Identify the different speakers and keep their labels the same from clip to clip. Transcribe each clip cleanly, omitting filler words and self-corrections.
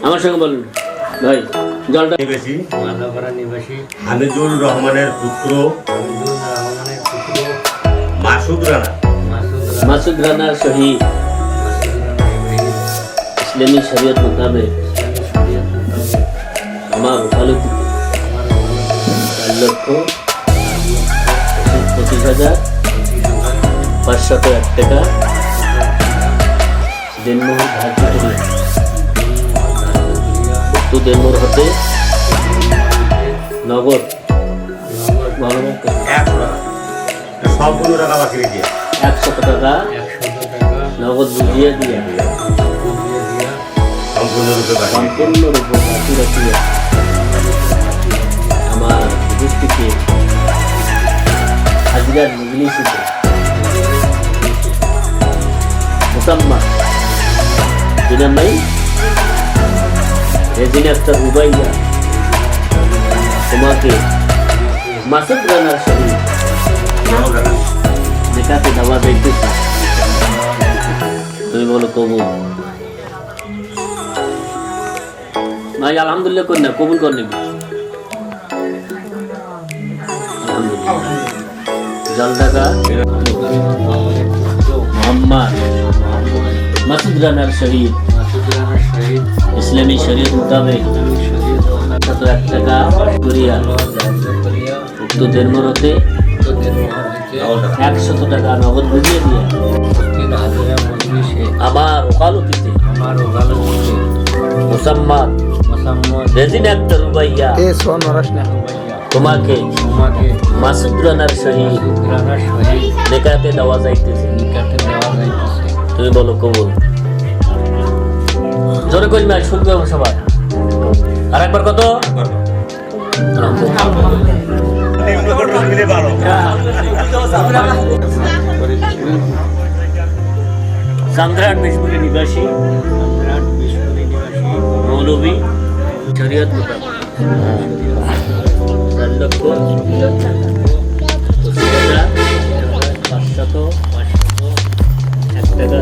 Speaker 1: আমার সঙ্গে বলুন ভাই। জলটা
Speaker 2: নিবাসী হামিদুর রহমানের পুত্র
Speaker 1: মাসুদ রানা শহীদ ইসলামী শরীয়ত মোতাবেক আমার ওকালতিতে 4,25,501 টাকা দেনমোহর ধার্য করিয়া উক্ত দেনমোহর হতে নগদ
Speaker 2: সম্পূর্ণ টাকা বাকি রেখে
Speaker 1: 100 টাকা নগদ বুঝিয়ে দিয়া সম্পূর্ণরূপে বাকি রাখিয়া আমার উপস্থিতি হাজিরার মজলিসিতে মুসাম্মদ দিনার নাই রেজিনা আক্তার রুবাইয়া তোমাকে মাসুদ রানার শহীদ নেকাতে দাওয়া দিতেছি, তুমি বলো কবুল। ভাই আলহামদুলিল্লাহ কর না, কবুল কর নিবি। জল টাকা মোহাম্মদ মাসুদ রানার শহীদ ইসলামী শরীয়ত মোতাবেক 101 টাকা করিয়া উক্ত দেনমোহরতে 100 টাকা নগদ বুঝিয়ে দিয়া আমার ওকালতিতে মুসাম্মদ রেজিনা আক্তার রুবাইয়া তোমাকে মাসুদ রানার শহীদ নেকাতে দেওয়া যাইতেছে, তুমি বলো কবুল। জোরে করি না, শুনবে সবাই। আর একবার কত? চান্দ্রাট বিশপুরি নিবাসী মৌলভী শরীয়ত মোতাবেক 4,25,501 টাকা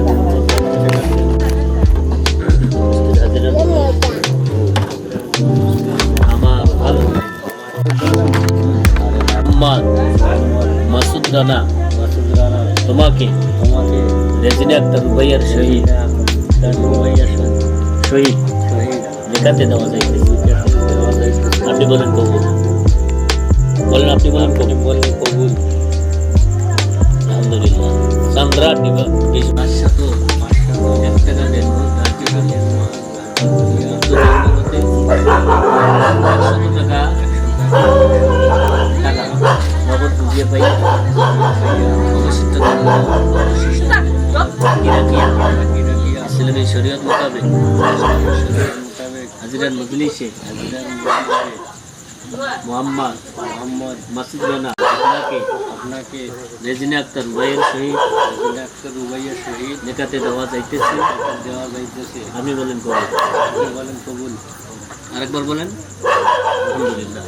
Speaker 1: আমার ভালো মাসুদ রানা তোমাকে রেজিনা আক্তার রুবাইয়ার শহীদ নেকাতে দেওয়া যাইতেছে, আপনি বলেন কবুল। বলেন, আপনি বলেন কবুল। আলহামদুলিল্লাহ। চান্দ্রাট নিবা 501 টাকা দেন নগদ বুঝিয়ে পাই ইসলামী শরীয়ত মোতাবেক হাজিরার মজলিসে মোহাম্মদ মাসুদ রানা আপনাকে রেজিনা আক্তার রুবাইয়ার শহীদ নেকাতে দেওয়া যাইতেছে, আপনি বলেন কবুল। আরেকবার বলেন। আলহামদুলিল্লাহ।